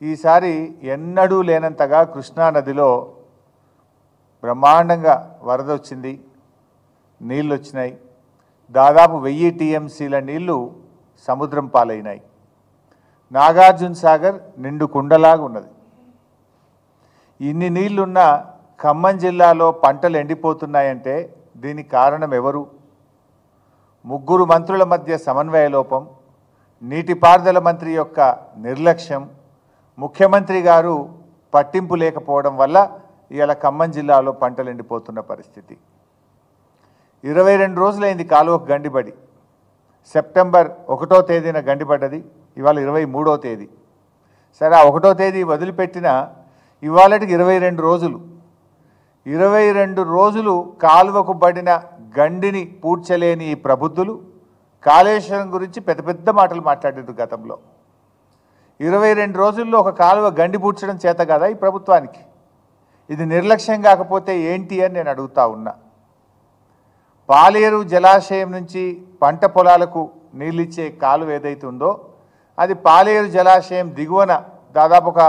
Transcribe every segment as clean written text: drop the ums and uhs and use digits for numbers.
ఈసారి ఎన్నడూ లేనంతగా కృష్ణా నదిలో బ్రహ్మాండంగా వరద వచ్చింది, నీళ్ళు వచ్చినాయి. దాదాపు 1000 టీఎంసీల నీళ్లు సముద్రం పాలైనాయి. నాగార్జున సాగర్ నిండు కుండలాగా ఉన్నది. ఇన్ని నీళ్లున్న ఖమ్మం జిల్లాలో పంటలు ఎండిపోతున్నాయంటే దీనికి కారణం ఎవరు? 3 మంత్రుల మధ్య సమన్వయ లోపం, నీటిపారుదల మంత్రి యొక్క నిర్లక్ష్యం, ముఖ్యమంత్రి గారు పట్టింపు లేకపోవడం వల్ల ఇవాళ ఖమ్మం జిల్లాలో పంటలు ఎండిపోతున్న పరిస్థితి. 22 రోజులైంది కాలువకు గండిపడి. సెప్టెంబర్ 1వ తేదీన గండిపడ్డది, ఇవాళ 23వ తేదీ. సరే, ఆ 1వ తేదీ వదిలిపెట్టిన ఇవాళకి 22 రోజులు. 22 రోజులు కాలువకు పడిన గండిని పూడ్చలేని ఈ ప్రబుద్ధులు కాళేశ్వరం గురించి పెద్ద పెద్ద మాటలు మాట్లాడారు గతంలో. 22 రోజుల్లో ఒక కాలువ గండి పూడ్చడం చేత కదా ఈ ప్రభుత్వానికి? ఇది నిర్లక్ష్యం కాకపోతే ఏంటి అని నేను అడుగుతా ఉన్నా. పాలేరు జలాశయం నుంచి పంట పొలాలకు నీళ్ళిచ్చే కాలువ ఏదైతే ఉందో అది పాలేరు జలాశయం దిగువన దాదాపు ఒక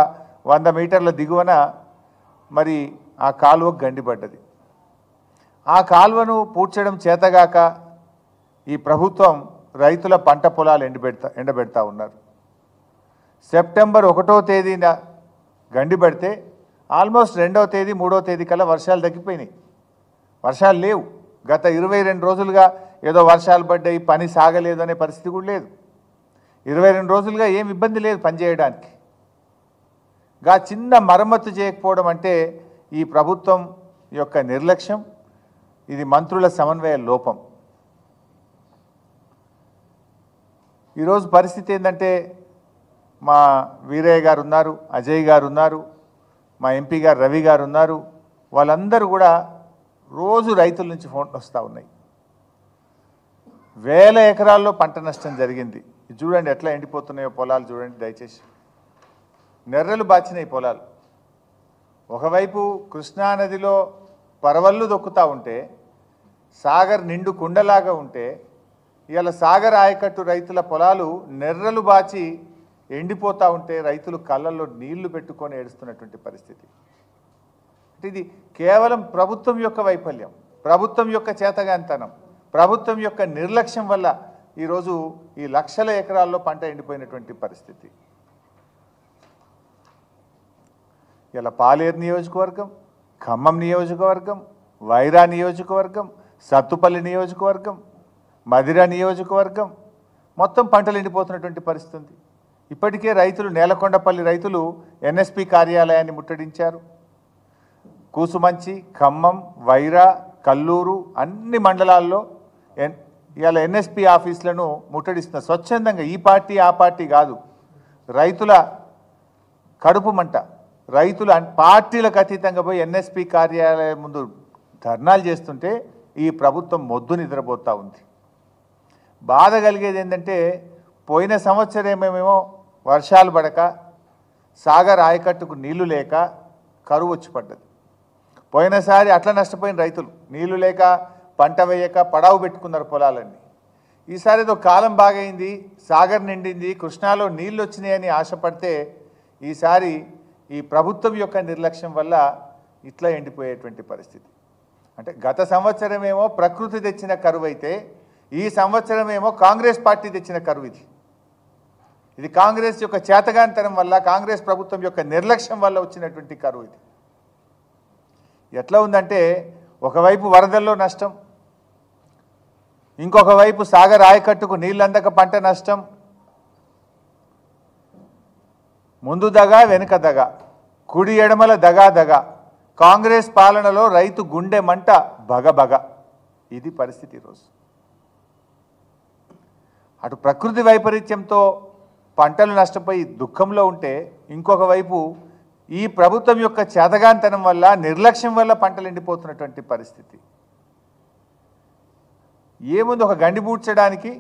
100 మీటర్ల దిగువన మరి ఆ కాలువకు గండిపడ్డది. ఆ కాలువను పూడ్చడం చేతగాక ఈ ప్రభుత్వం రైతుల పంట పొలాలు ఎండబెడతా ఉన్నారు. సెప్టెంబర్ 1వ తేదీన గండిపడితే ఆల్మోస్ట్ 2వ తేదీ 3వ తేదీ కల్లా వర్షాలు తగ్గిపోయినాయి. వర్షాలు లేవు. గత 22 రోజులుగా ఏదో వర్షాలు పడ్డాయి, పని సాగలేదు అనే పరిస్థితి కూడా లేదు. 22 రోజులుగా ఏం ఇబ్బంది లేదు పనిచేయడానికి. చిన్న మరమ్మతు చేయకపోవడం అంటే ఈ ప్రభుత్వం యొక్క నిర్లక్ష్యం, ఇది మంత్రుల సమన్వయ లోపం. ఈరోజు పరిస్థితి ఏంటంటే మా వీరయ్య గారు ఉన్నారు, అజయ్ గారు ఉన్నారు, మా ఎంపీ గారు రవి గారు ఉన్నారు. వాళ్ళందరూ కూడా రోజు రైతుల నుంచి ఫోన్లు వస్తూ ఉన్నాయి. 1000 ఎకరాల్లో పంట నష్టం జరిగింది. ఇది చూడండి ఎట్లా ఎండిపోతున్నాయో పొలాలు చూడండి దయచేసి. నెర్రలు బాచినాయి పొలాలు. ఒకవైపు కృష్ణానదిలో పరవళ్ళు దొక్కుతూ ఉంటే, సాగర్ నిండు కుండలాగా ఉంటే, ఇవాళ సాగర్ ఆయకట్టు రైతుల పొలాలు నెర్రలు బాచి ఎండిపోతూ ఉంటే రైతులు కళ్ళల్లో నీళ్లు పెట్టుకొని ఏడుస్తున్నటువంటి పరిస్థితి. ఇది కేవలం ప్రభుత్వం యొక్క వైఫల్యం, ప్రభుత్వం యొక్క చేతగాంతనం, ప్రభుత్వం యొక్క నిర్లక్ష్యం వల్ల ఈరోజు ఈ లక్షల ఎకరాల్లో పంట ఎండిపోయినటువంటి పరిస్థితి. ఇలా పాలేరు నియోజకవర్గం, ఖమ్మం నియోజకవర్గం, వైరా నియోజకవర్గం, సత్తుపల్లి నియోజకవర్గం, మదిర నియోజకవర్గం మొత్తం పంటలు ఎండిపోతున్నటువంటి పరిస్థితి. ఇప్పటికే రైతులు నేలకొండపల్లి రైతులు ఎన్ఎస్పి కార్యాలయాన్ని ముట్టడించారు. కూసుమంచి, ఖమ్మం, వైరా, కల్లూరు అన్ని మండలాల్లో ఇవాళ ఎన్ఎస్పి ఆఫీసులను ముట్టడిస్తున్న స్వచ్ఛందంగా. ఈ పార్టీ ఆ పార్టీ కాదు, రైతుల కడుపు మంట. రైతులు పార్టీలకు అతీతంగా పోయి ఎన్ఎస్పి కార్యాలయం ముందు ధర్నాలు చేస్తుంటే ఈ ప్రభుత్వం మొద్దు నిద్రపోతూ ఉంది. బాధ కలిగేది ఏంటంటే పోయిన సంవత్సరమేమో వర్షాలు పడక సాగర్ ఆయకట్టుకు నీళ్లు లేక కరువు వచ్చి పడ్డది. పోయినసారి అట్లా నష్టపోయిన రైతులు నీళ్లు లేక పంట వేయక పడావు పెట్టుకున్నారు పొలాలన్నీ. ఈసారి ఏదో కాలం బాగైంది, సాగర్ నిండింది, కృష్ణాలో నీళ్ళు వచ్చినాయని ఆశపడితే ఈసారి ఈ ప్రభుత్వం యొక్క నిర్లక్ష్యం వల్ల ఇట్లా ఎండిపోయేటువంటి పరిస్థితి. అంటే గత సంవత్సరమేమో ప్రకృతి తెచ్చిన కరువు అయితే ఈ సంవత్సరమేమో కాంగ్రెస్ పార్టీ తెచ్చిన కరువు. ఇది కాంగ్రెస్ యొక్క చేతగానితనం వల్ల, కాంగ్రెస్ ప్రభుత్వం యొక్క నిర్లక్ష్యం వల్ల వచ్చినటువంటి కరువు. ఇది ఎట్లా ఉందంటే ఒకవైపు వరదల్లో నష్టం, ఇంకొక వైపు సాగర్ ఆయకట్టుకు నీళ్ళందక పంట నష్టం. ముందు దగా వెనుక దగా, కుడి ఎడమల దగా దగా, కాంగ్రెస్ పాలనలో రైతు గుండె మంట బగబగ. ఇది పరిస్థితి ఈరోజు. అటు ప్రకృతి వైపరీత్యంతో పంటలు నష్టపోయి దుఃఖంలో ఉంటే, ఇంకొక వైపు ఈ ప్రభుత్వం యొక్క చేతగాంతనం వల్ల, నిర్లక్ష్యం వల్ల పంటలు ఎండిపోతున్నటువంటి పరిస్థితి. ఏముంది, ఒక గండి పూడ్చడానికి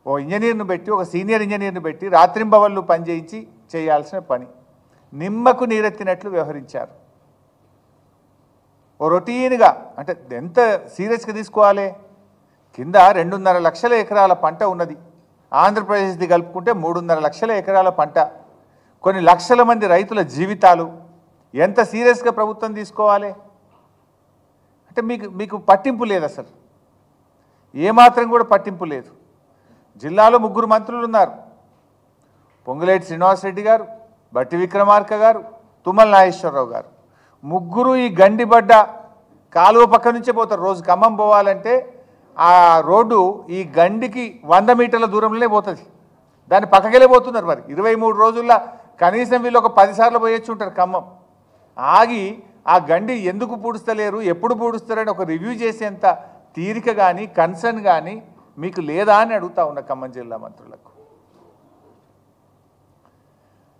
ఓ ఇంజనీర్ను పెట్టి, ఒక సీనియర్ ఇంజనీర్ను పెట్టి రాత్రింబవళ్ళు పనిచేయించి చేయాల్సిన పని. నిమ్మకు నీరెత్తినట్లు వ్యవహరించారు. ఓ రొటీన్గా, అంటే ఎంత సీరియస్గా తీసుకోవాలి? కింద 2.5 లక్షల ఎకరాల పంట ఉన్నది. ఆంధ్రప్రదేశ్ది కలుపుకుంటే 3.5 లక్షల ఎకరాల పంట. కొన్ని లక్షల మంది రైతుల జీవితాలు ఎంత సీరియస్గా ప్రభుత్వం తీసుకోవాలి అంటే మీకు పట్టింపు లేదు, అసలు ఏమాత్రం కూడా పట్టింపు లేదు. జిల్లాలో 3 మంత్రులు ఉన్నారు, పొంగులేటి శ్రీనివాసరెడ్డి గారు, బట్టి విక్రమార్క గారు, తుమ్మల నాగేశ్వరరావు గారు. 3 ఈ గండిబడ్డ కాలువ పక్క నుంచే పోతారు. రోజు ఖమ్మం పోవాలంటే ఆ రోడ్డు ఈ గండికి 100 మీటర్ల దూరంలోనే పోతుంది, దాన్ని పక్కకెళ్ళే పోతున్నారు. మరి 23 రోజుల్లో కనీసం వీళ్ళు ఒక 10 సార్లు పోయొచ్చు ఉంటారు ఖమ్మం. ఆగి ఆ గండి ఎందుకు పూడుస్తలేరు, ఎప్పుడు పూడుస్తారని ఒక రివ్యూ చేసేంత తీరిక కానీ కన్సర్న్ కానీ మీకు లేదా అని అడుగుతా ఉన్న ఖమ్మం జిల్లా మంత్రులకు.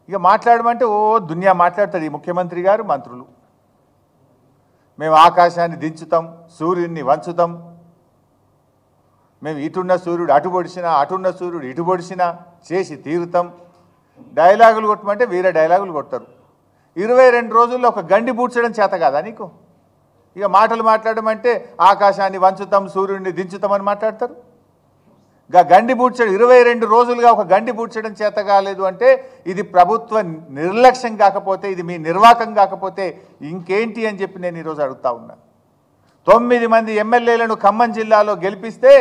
ఇక మాట్లాడమంటే దునియా మాట్లాడతాడు ఈ ముఖ్యమంత్రి గారు, మంత్రులు. మేము ఆకాశాన్ని దించుతాం, సూర్యుడిని వంచుతాం, మేము ఇటున్న సూర్యుడు అటు పొడిచినా, అటున్న సూర్యుడు ఇటు పొడిచినా చేసి తీరుతాం. డైలాగులు కొట్టమంటే వేరే డైలాగులు కొడతారు. 22 రోజుల్లో ఒక గండి పూడ్చడం చేత కాదా నీకు? ఇక మాటలు మాట్లాడమంటే ఆకాశాన్ని వంచుతాం, సూర్యుడిని దించుతామని మాట్లాడతారు. గండి పూడ్చడం 22 రోజులుగా ఒక గండి పూడ్చడం చేత కాలేదు అంటే ఇది ప్రభుత్వ నిర్లక్ష్యం కాకపోతే, ఇది మీ నిర్వాకం కాకపోతే ఇంకేంటి అని చెప్పి నేను ఈరోజు అడుగుతా ఉన్నా. 9 మంది ఎమ్మెల్యేలను ఖమ్మం జిల్లాలో గెలిపిస్తే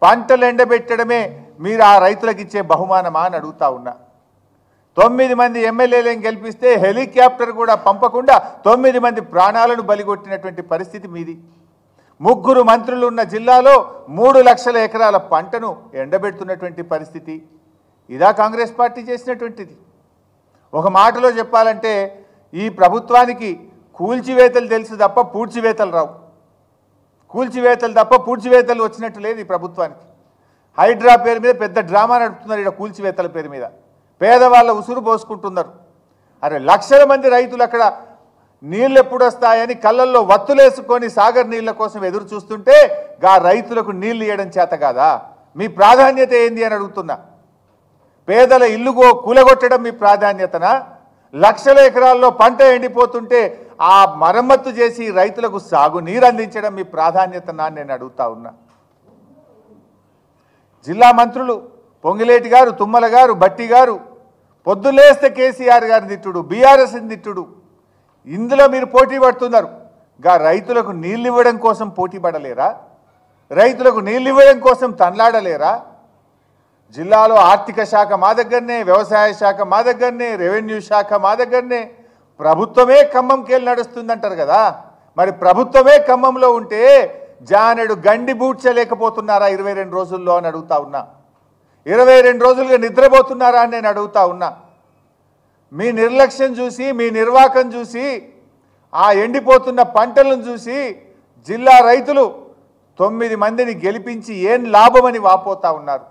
పంటలు ఎండబెట్టడమే మీరు ఆ రైతులకు ఇచ్చే బహుమానమా అని అడుగుతా ఉన్నా. 9 మంది ఎమ్మెల్యేలను గెలిపిస్తే హెలికాప్టర్ కూడా పంపకుండా 9 మంది ప్రాణాలను బలిగొట్టినటువంటి పరిస్థితి మీది. 3 మంత్రులు ఉన్న జిల్లాలో 3 లక్షల ఎకరాల పంటను ఎండబెడుతున్నటువంటి పరిస్థితి. ఇదా కాంగ్రెస్ పార్టీ చేసినటువంటిది? ఒక మాటలో చెప్పాలంటే ఈ ప్రభుత్వానికి కూల్చివేతలు తెలుసు తప్ప పూడ్చివేతలు రావు. కూల్చివేతలు తప్ప పూడ్చివేతలు వచ్చినట్టు లేదు ఈ ప్రభుత్వానికి. హైడ్రా పేరు మీద పెద్ద డ్రామా నడుపుతున్నారు ఇక్కడ, కూల్చివేతల పేరు మీద పేదవాళ్ళ ఉసురు పోసుకుంటున్నారు. అరే లక్షల మంది రైతులు అక్కడ నీళ్ళు ఎప్పుడు వస్తాయని కళ్ళల్లో వత్తులేసుకొని సాగర్ నీళ్ళ కోసం ఎదురు చూస్తుంటే గా రైతులకు నీళ్ళు ఇవ్వడం చేత కాదా? మీ ప్రాధాన్యత ఏంది అని అడుగుతున్నా. పేదల ఇల్లు కూలగొట్టడం మీ ప్రాధాన్యతనా? లక్షల ఎకరాల్లో పంట ఎండిపోతుంటే ఆ మరమ్మత్తు చేసి రైతులకు సాగు నీరు అందించడం మీ ప్రాధాన్యతనా నేను అడుగుతా ఉన్నా. జిల్లా మంత్రులు పొంగిలేటి గారు, తుమ్మల గారు, బట్టి గారు పొద్దులేస్తే కేసీఆర్ గారిని తిట్టుడు, బీఆర్ఎస్ని తిట్టుడు, ఇందులో మీరు పోటీ పడుతున్నారు. రైతులకు నీళ్ళు ఇవ్వడం కోసం పోటీ పడలేరా? రైతులకు నీళ్ళు ఇవ్వడం కోసం తనలాడలేరా? జిల్లాలో ఆర్థిక శాఖ మా దగ్గరనే, వ్యవసాయ శాఖ మా దగ్గరనే, రెవెన్యూ శాఖ మా దగ్గరనే, ప్రభుత్వమే ఖమ్మంకెళ్ళి నడుస్తుందంటారు కదా. మరి ప్రభుత్వమే ఖమ్మంలో ఉంటే జానెడు గండి బూడ్చలేకపోతున్నారా 22 రోజుల్లో అని అడుగుతా ఉన్నా. 22 రోజులుగా నిద్రపోతున్నారా అని నేను అడుగుతా ఉన్నా. మీ నిర్లక్ష్యం చూసి, మీ నిర్వాకం చూసి, ఆ ఎండిపోతున్న పంటలను చూసి జిల్లా రైతులు 9 మందిని గెలిపించి ఏం లాభమని వాపోతా ఉన్నారు.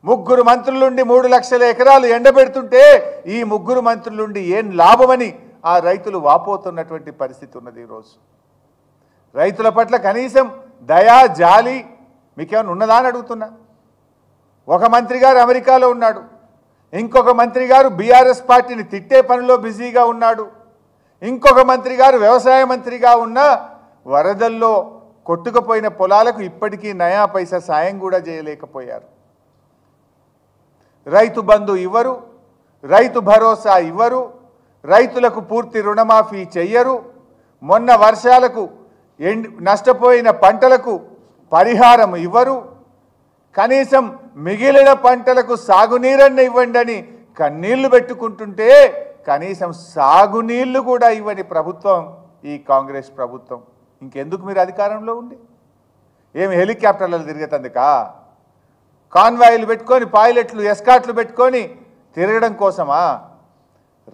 3 మంత్రులుండి 3 లక్షల ఎకరాలు ఎండబెడుతుంటే ఈ 3 మంత్రులుండి ఏం లాభమని ఆ రైతులు వాపోతున్నటువంటి పరిస్థితి ఉన్నది. ఈరోజు రైతుల పట్ల కనీసం దయా జాలి మీకేమైనా ఉన్నదా అని అడుగుతున్నా. ఒక మంత్రి గారు అమెరికాలో ఉన్నాడు, ఇంకొక మంత్రి గారు బీఆర్ఎస్ పార్టీని తిట్టే పనిలో బిజీగా ఉన్నాడు, ఇంకొక మంత్రి గారు వ్యవసాయ మంత్రిగా ఉన్న వరదల్లో కొట్టుకుపోయిన పొలాలకు ఇప్పటికీ నయా పైసా సాయం కూడా చేయలేకపోయారు. రైతు బంధు ఇవ్వరు, రైతు భరోసా ఇవ్వరు, రైతులకు పూర్తి రుణమాఫీ చెయ్యరు, మొన్న వర్షాలకు నష్టపోయిన పంటలకు పరిహారం ఇవ్వరు, కనీసం మిగిలిన పంటలకు సాగునీరన్న ఇవ్వండి అని కన్నీళ్లు పెట్టుకుంటుంటే కనీసం సాగునీళ్లు కూడా ఇవ్వని ప్రభుత్వం ఈ కాంగ్రెస్ ప్రభుత్వం. ఇంకెందుకు మీరు అధికారంలో ఉండి? ఏమి హెలికాప్టర్లు తిరిగేతందుకా? కాన్వాయిలు పెట్టుకొని, పైలట్లు, ఎస్కాట్లు పెట్టుకొని తిరగడం కోసమా?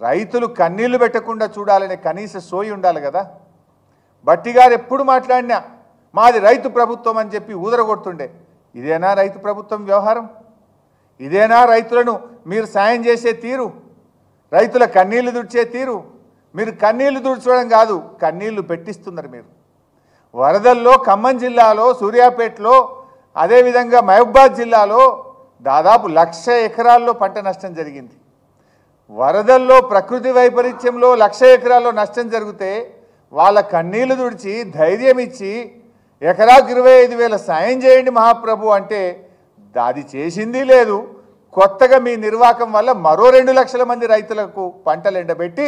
రైతులు కన్నీళ్లు పెట్టకుండా చూడాలనే కనీస సోయి ఉండాలి కదా. బట్టి గారు ఎప్పుడు మాట్లాడినా మాది రైతు ప్రభుత్వం అని చెప్పి ఊదరగొడుతుండే. ఇదేనా రైతు ప్రభుత్వం వ్యవహారం? ఇదేనా రైతులను మీరు సాయం చేసే తీరు? రైతుల కన్నీళ్లు దుడిచే తీరు? మీరు కన్నీళ్లు దుడ్చడం కాదు, కన్నీళ్లు పెట్టిస్తున్నారు మీరు. వరదల్లో ఖమ్మం జిల్లాలో, సూర్యాపేటలో, అదేవిధంగా మహబూబాద్ జిల్లాలో దాదాపు 1,00,000 ఎకరాల్లో పంట నష్టం జరిగింది. వరదల్లో, ప్రకృతి వైపరీత్యంలో 1,00,000 ఎకరాల్లో నష్టం జరిగితే వాళ్ళ కన్నీళ్లు తుడిచి ధైర్యం ఇచ్చి ఎకరాకు 25,000 సాయం చేయండి మహాప్రభు అంటే అది చేసింది లేదు, కొత్తగా మీ నిర్వాకం వల్ల మరో 2 లక్షల మంది రైతులకు పంటలు ఎండబెట్టి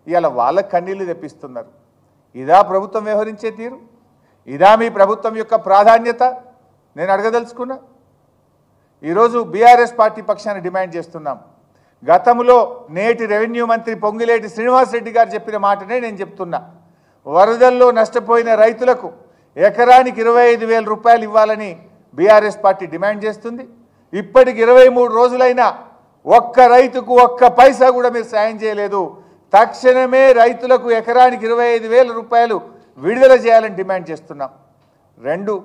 ఇవాళ వాళ్ళ కన్నీళ్లు తెప్పిస్తున్నారు. ఇదా ప్రభుత్వం వ్యవహరించే తీరు? ఇదా మీ ప్రభుత్వం యొక్క ప్రాధాన్యత? నేను అడగదలుచుకున్నా. ఈరోజు బీఆర్ఎస్ పార్టీ పక్షాన డిమాండ్ చేస్తున్నాం. గతంలో నేటి రెవెన్యూ మంత్రి పొంగులేటి శ్రీనివాసరెడ్డి గారు చెప్పిన మాటనే నేను చెప్తున్నా. వరదల్లో నష్టపోయిన రైతులకు ఎకరానికి 25,000 రూపాయలు ఇవ్వాలని బీఆర్ఎస్ పార్టీ డిమాండ్ చేస్తుంది. ఇప్పటికి 23 రోజులైనా ఒక్క రైతుకు ఒక్క పైసా కూడా మీరు సాయం చేయలేదు. తక్షణమే రైతులకు ఎకరానికి 25,000 రూపాయలు విడుదల చేయాలని డిమాండ్ చేస్తున్నాం. 2,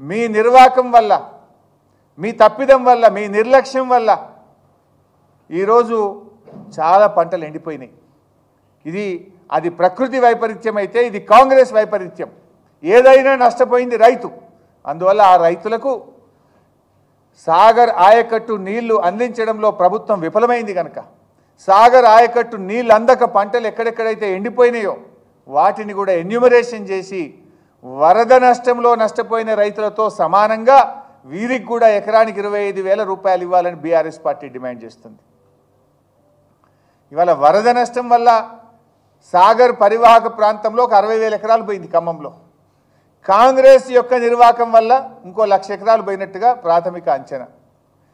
మీ నిర్వాకం వల్ల, మీ తప్పిదం వల్ల, మీ నిర్లక్ష్యం వల్ల ఈరోజు చాలా పంటలు ఎండిపోయినాయి. అది ప్రకృతి వైపరీత్యం అయితే ఇది కాంగ్రెస్ వైపరీత్యం. ఏదైనా నష్టపోయింది రైతు. అందువల్ల ఆ రైతులకు సాగర్ ఆయకట్టు నీళ్లు అందించడంలో ప్రభుత్వం విఫలమైంది కనుక సాగర్ ఆయకట్టు నీళ్ళు అందక పంటలు ఎక్కడెక్కడైతే ఎండిపోయినాయో వాటిని కూడా ఎన్యూమరేషన్ చేసి వరద నష్టంలో నష్టపోయిన రైతులతో సమానంగా వీరికి కూడా ఎకరానికి 25,000 రూపాయలు ఇవ్వాలని బీఆర్ఎస్ పార్టీ డిమాండ్ చేస్తుంది. ఇవాళ వరద నష్టం వల్ల సాగర్ పరివాహక ప్రాంతంలో ఒక 60,000 ఎకరాలు పోయింది ఖమ్మంలో. కాంగ్రెస్ యొక్క నిర్వాకం వల్ల ఇంకో 1,00,000 ఎకరాలు పోయినట్టుగా ప్రాథమిక అంచనా.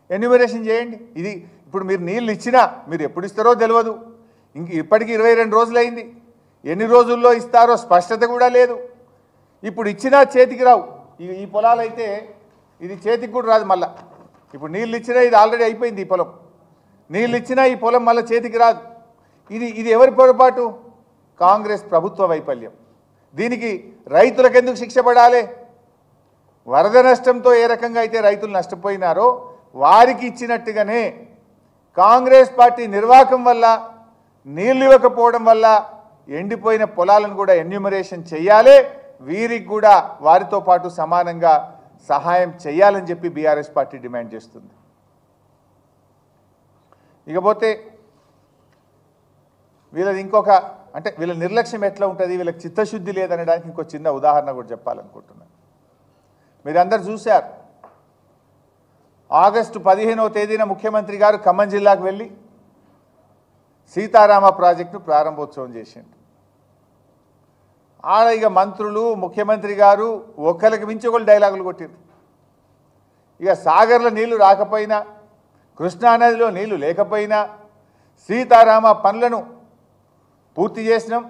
ఎన్యూమరేషన్ చేయండి. ఇది ఇప్పుడు మీరు నీళ్ళు ఇచ్చినా మీరు ఎప్పుడు ఇస్తారో తెలియదు. ఇప్పటికీ 22 రోజులైంది. ఎన్ని రోజుల్లో ఇస్తారో స్పష్టత కూడా లేదు. ఇప్పుడు ఇచ్చినా చేతికి రావు. ఈ పొలాలైతే ఇది చేతికి కూడా రాదు. మళ్ళా ఇప్పుడు నీళ్ళు ఇచ్చినా ఇది ఆల్రెడీ అయిపోయింది. ఈ పొలం నీళ్ళు ఇచ్చినా ఈ పొలం మళ్ళీ చేతికి రాదు. ఇది ఎవరి పొరపాటు? కాంగ్రెస్ ప్రభుత్వ వైఫల్యం. దీనికి రైతులకు ఎందుకు శిక్ష పడాలి? వరద నష్టంతో ఏ రకంగా అయితే రైతులు నష్టపోయినారో వారికి ఇచ్చినట్టుగానే కాంగ్రెస్ పార్టీ నిర్వాకం వల్ల, నీళ్ళు ఇవ్వకపోవడం వల్ల ఎండిపోయిన పొలాలను కూడా ఎన్యూమరేషన్ చేయాలి. వీరికి కూడా వారితో పాటు సమానంగా సహాయం చేయాలని చెప్పి బీఆర్ఎస్ పార్టీ డిమాండ్ చేస్తుంది. ఇకపోతే వీళ్ళది ఇంకొక అంటే వీళ్ళ నిర్లక్ష్యం ఎట్లా ఉంటుంది, వీళ్ళకి చిత్తశుద్ధి లేదనడానికి ఇంకో చిన్న ఉదాహరణ కూడా చెప్పాలనుకుంటున్నాను. మీరందరూ చూశారు, ఆగస్టు 15వ తేదీన ముఖ్యమంత్రి గారు ఖమ్మం జిల్లాకు వెళ్ళి సీతారామ ప్రాజెక్టు ప్రారంభోత్సవం చేసిండు. ఆడ ఇక మంత్రులు, ముఖ్యమంత్రి గారు ఒకరికి మించి ఒకళ్ళు డైలాగులు కొట్టిండ్రు. ఇక సాగర్లో నీళ్లు రాకపోయినా, కృష్ణానదిలో నీళ్లు లేకపోయినా సీతారామ పనులను పూర్తి చేసినాం.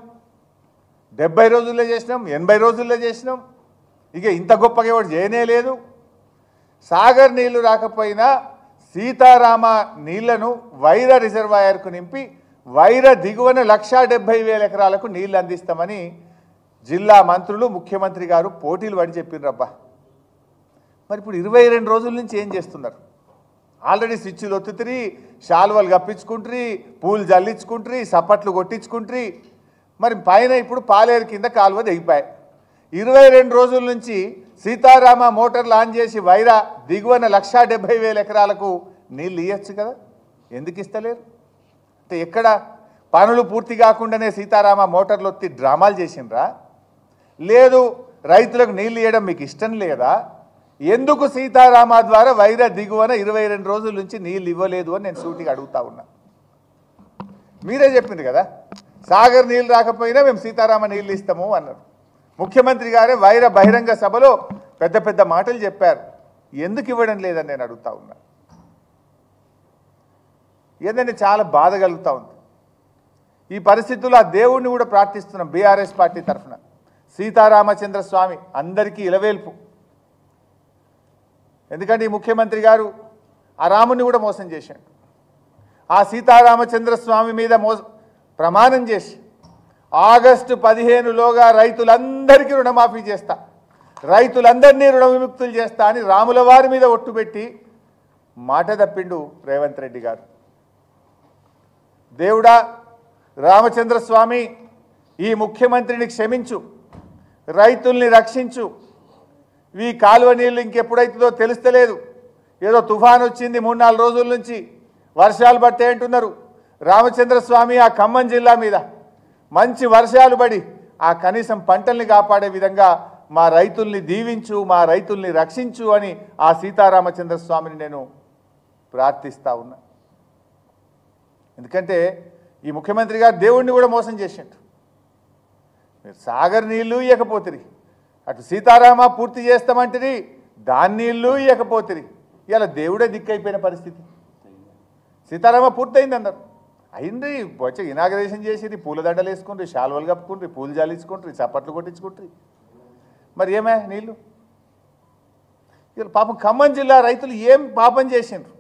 70 రోజుల్లో చేసినాం, 80 రోజుల్లో చేసినాం. ఇక ఇంత గొప్పగా ఎవరు చేయనే లేదు. సాగర్ నీళ్లు రాకపోయినా సీతారామ నీళ్లను వైరా రిజర్వాయర్కు నింపి వైరా దిగువన 1,70,000 ఎకరాలకు నీళ్లు అందిస్తామని జిల్లా మంత్రులు, ముఖ్యమంత్రి గారు పోటీలు పడి చెప్పిండ్రబ్బా. మరి ఇప్పుడు 22 రోజుల నుంచి ఏం చేస్తున్నారు? ఆల్రెడీ స్విచ్లు ఒత్తుతిరి, శాల్వలు కప్పించుకుంటారు, పూలు జల్లించుకుంటారు, సప్పట్లు కొట్టించుకుంటారు. మరి పైన ఇప్పుడు పాలేరు కింద కాలువ దిగిపోయాయి. 22 రోజుల నుంచి సీతారామ మోటార్లు ఆన్ చేసి వైరా దిగువన 1,70,000 ఎకరాలకు నీళ్ళు ఇవ్వచ్చు కదా, ఎందుకు ఇస్తలేరు? అంటే ఎక్కడ పనులు పూర్తి కాకుండానే సీతారామ మోటార్లు ఒత్తి డ్రామాలు చేసిండ్రా? లేదు రైతులకు నీళ్ళు ఇవ్వడం మీకు ఇష్టం లేదా? ఎందుకు సీతారామ ద్వారా వైరా దిగువన 22 రోజుల నుంచి నీళ్ళు ఇవ్వలేదు అని నేను సూటిగా అడుగుతా ఉన్నా. మీరే చెప్పింది కదా, సాగర్ నీళ్ళు రాకపోయినా మేము సీతారామ నీళ్ళు ఇస్తాము అన్నారు. ముఖ్యమంత్రి గారే వైరా బహిరంగ సభలో పెద్ద పెద్ద మాటలు చెప్పారు. ఎందుకు ఇవ్వడం లేదని నేను అడుగుతా ఉన్నా. ఏదంటే చాలా బాధ కలుగుతూ ఉంది. ఈ పరిస్థితుల్లో ఆ దేవుణ్ణి కూడా ప్రార్థిస్తున్నాం బీఆర్ఎస్ పార్టీ తరఫున. సీతారామచంద్ర స్వామి అందరికీ ఇలవేల్పు. ఎందుకంటే ఈ ముఖ్యమంత్రి గారు ఆ రాముని కూడా మోసం చేశాడు. ఆ సీతారామచంద్ర స్వామి మీద ప్రమాణం చేసి ఆగస్టు 15లోగా రైతులందరికీ రుణమాఫీ చేస్తా, రైతులందరినీ రుణ విముక్తులు చేస్తా అని రాముల వారి మీద ఒట్టుపెట్టి మాట తప్పిండు రేవంత్ రెడ్డి గారు. దేవుడా రామచంద్ర స్వామి, ఈ ముఖ్యమంత్రిని క్షమించు, రైతుల్ని రక్షించు. ఈ కాలువ నీళ్ళు ఇంకెప్పుడైతుందో తెలుస్తలేదు. ఏదో తుఫాన్ వచ్చింది 3-4 రోజుల నుంచి, వర్షాలు పట్టే అంటున్నారు. రామచంద్ర స్వామి ఆ ఖమ్మం జిల్లా మీద మంచి వర్షాలు పడి ఆ కనీసం పంటల్ని కాపాడే విధంగా మా రైతుల్ని దీవించు, మా రైతుల్ని రక్షించు అని ఆ సీతారామచంద్ర స్వామిని నేను ప్రార్థిస్తూ ఉన్నా. ఎందుకంటే ఈ ముఖ్యమంత్రి గారు దేవుణ్ణి కూడా మోసం చేసిండు. మీరు సాగర్ నీళ్లు ఇవ్వకపోతిరి, అటు సీతారామ పూర్తి చేస్తామంటిరి, దాని నీళ్లు ఇవ్వకపోతిరి. ఇలా దేవుడే దిక్కైపోయిన పరిస్థితి. సీతారామ పూర్తయింది అన్నారు, అయింది. వచ్చి ఇనాగరేషన్ చేసిరి, పూలదండలు వేసుకుంటారు, శాల్వలు కప్పుకుంటారు, పూలు జాలించుకుంటారు, చప్పట్లు కొట్టించుకుంటారు. మరి ఏమే నీళ్ళు? ఇలా పాపం ఖమ్మం జిల్లా రైతులు ఏం పాపం చేసిండ్రు?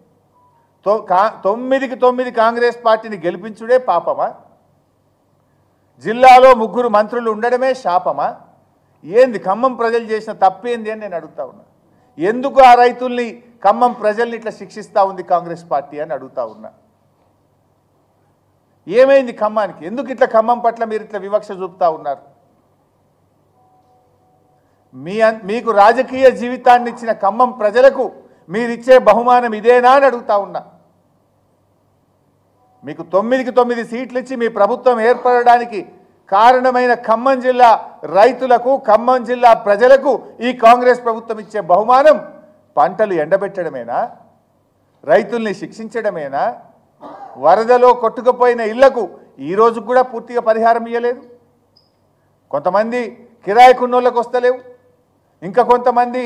9కి 9 కాంగ్రెస్ పార్టీని గెలిపించుడే పాపమా? జిల్లాలో 3 మంత్రులు ఉండడమే శాపమా? ఏంది ఖమ్మం ప్రజలు చేసిన తప్పేంది అని నేను అడుగుతా ఉన్నా. ఎందుకు ఆ రైతుల్ని ఖమ్మం ప్రజల్ని ఇట్లా శిక్షిస్తూ ఉంది కాంగ్రెస్ పార్టీ అని అడుగుతా ఉన్నా. ఏమైంది ఖమ్మానికి? ఎందుకు ఇట్లా ఖమ్మం పట్ల మీరు ఇట్లా వివక్ష చూపుతా ఉన్నారు? మీకు రాజకీయ జీవితాన్ని ఇచ్చిన ఖమ్మం ప్రజలకు మీరిచ్చే బహుమానం ఇదేనా అని అడుగుతా ఉన్నా. మీకు 9కి 9 సీట్లు ఇచ్చి మీ ప్రభుత్వం ఏర్పడడానికి కారణమైన ఖమ్మం జిల్లా రైతులకు, ఖమ్మం జిల్లా ప్రజలకు ఈ కాంగ్రెస్ ప్రభుత్వం ఇచ్చే బహుమానం పంటలు ఎండబెట్టడమేనా? రైతుల్ని శిక్షించడమేనా? వరదలో కొట్టుకుపోయిన ఇళ్లకు ఈరోజు కూడా పూర్తిగా పరిహారం ఇవ్వలేదు. కొంతమంది కిరాయికున్నోళ్ళకు వస్తలేవు, ఇంకా కొంతమంది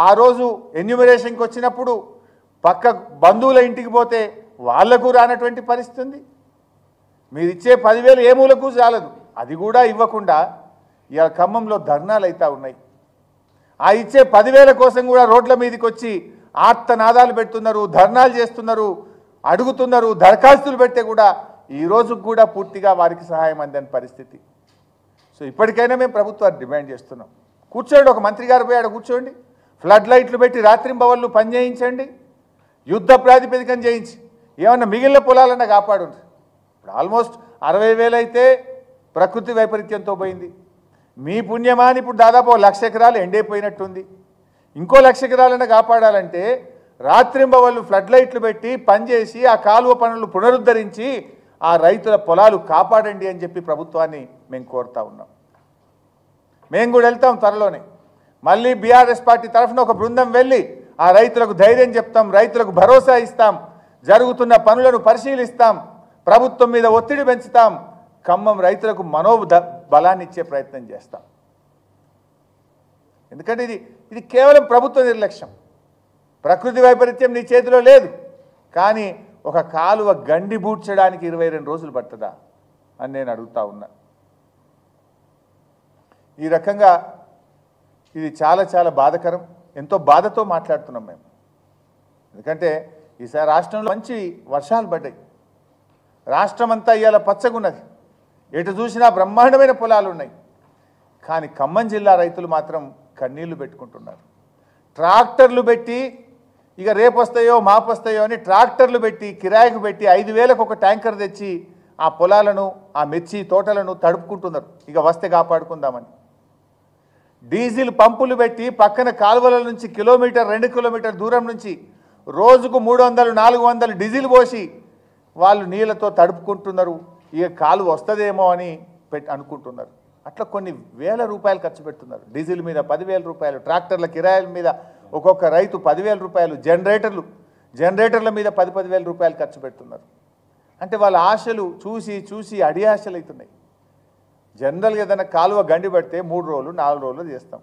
ఆ రోజు ఎన్యూమరేషన్కి వచ్చినప్పుడు పక్క బంధువుల ఇంటికి పోతే వాళ్లకు రానటువంటి పరిస్థితి ఉంది. మీరు ఇచ్చే 10,000 ఏ మూలకు చాలదు, అది కూడా ఇవ్వకుండా ఇవాళ ఖమ్మంలో ధర్నాలు అవుతూ ఉన్నాయి. ఆ ఇచ్చే 10,000 కోసం కూడా రోడ్ల మీదకి వచ్చి ఆర్తనాదాలు పెడుతున్నారు, ధర్నాలు చేస్తున్నారు, అడుగుతున్నారు, దరఖాస్తులు పెడితే కూడా ఈరోజు కూడా పూర్తిగా వారికి సహాయం అందని పరిస్థితి. సో ఇప్పటికైనా మేము ప్రభుత్వాన్ని డిమాండ్ చేస్తున్నాం. కూర్చోండి, ఒక మంత్రి గారు పోయాడు, కూర్చోండి, ఫ్లడ్ లైట్లు పెట్టి రాత్రింబవళ్ళు పని చేయించండి, యుద్ధ ప్రాతిపదికన చేయించి ఏమన్నా మిగిలిన పొలాలన్నా కాపాడు. ఇప్పుడు ఆల్మోస్ట్ 60,000 అయితే ప్రకృతి వైపరీత్యంతో పోయింది. మీ పుణ్యమాని ఇప్పుడు దాదాపు 1,00,000 ఎకరాలు ఎండైపోయినట్టుంది. ఇంకో 1,00,000 ఎకరాలన్నా కాపాడాలంటే రాత్రింబవళ్ళు ఫ్లడ్ లైట్లు పెట్టి పనిచేసి ఆ కాలువ పనులు పునరుద్ధరించి ఆ రైతుల పొలాలు కాపాడండి అని చెప్పి ప్రభుత్వాన్ని మేము కోరుతా ఉన్నాం. మేము కూడా వెళ్తాం త్వరలోనే. మళ్ళీ బీఆర్ఎస్ పార్టీ తరఫున ఒక బృందం వెళ్ళి ఆ రైతులకు ధైర్యం చెప్తాం, రైతులకు భరోసా ఇస్తాం, జరుగుతున్న పనులను పరిశీలిస్తాం, ప్రభుత్వం మీద ఒత్తిడి పెంచుతాం, ఖమ్మం రైతులకు బలాన్ని ఇచ్చే ప్రయత్నం చేస్తాం. ఎందుకంటే ఇది కేవలం ప్రభుత్వ నిర్లక్ష్యం. ప్రకృతి వైపరీత్యం నీ చేతిలో లేదు, కానీ ఒక కాలువ గండి బూడ్చడానికి 22 రోజులు పడుతుందా అని నేను అడుగుతా ఉన్నా. ఈ రకంగా ఇది చాలా చాలా బాధకరం. ఎంతో బాధతో మాట్లాడుతున్నాం మేము. ఎందుకంటే ఈసారి రాష్ట్రంలో మంచి వర్షాలు పడ్డాయి. రాష్ట్రం అంతా ఇవాళ పచ్చగున్నది, ఎటు చూసినా బ్రహ్మాండమైన పొలాలు ఉన్నాయి. కానీ ఖమ్మం జిల్లా రైతులు మాత్రం కన్నీళ్లు పెట్టుకుంటున్నారు. ట్రాక్టర్లు పెట్టి ఇక రేపు వస్తాయో మాపు వస్తాయో అని ట్రాక్టర్లు పెట్టి కిరాయికి పెట్టి 5,000కు ఒక ట్యాంకర్ తెచ్చి ఆ పొలాలను, ఆ మిర్చి తోటలను తడుపుకుంటున్నారు, ఇక వస్తే కాపాడుకుందామని. డీజిల్ పంపులు పెట్టి పక్కన కాలువల నుంచి కిలోమీటర్ 2 కిలోమీటర్ దూరం నుంచి రోజుకు 300-400 డీజిల్ పోసి వాళ్ళు నీళ్ళతో తడుపుకుంటున్నారు. ఇక కాలువ వస్తుందేమో అని అనుకుంటున్నారు. అట్లా కొన్ని వేల రూపాయలు ఖర్చు పెడుతున్నారు. డీజిల్ మీద 10,000 రూపాయలు, ట్రాక్టర్ల కిరాయిల మీద ఒక్కొక్క రైతు 10,000 రూపాయలు, జనరేటర్ల మీద 10,000 రూపాయలు ఖర్చు పెడుతున్నారు. అంటే వాళ్ళ ఆశలు చూసి చూసి అడియాశలు అవుతున్నాయి. జనరల్గా ఏదైనా కాలువ గండి పడితే 3 రోజులు 4 రోజులు చేస్తాం.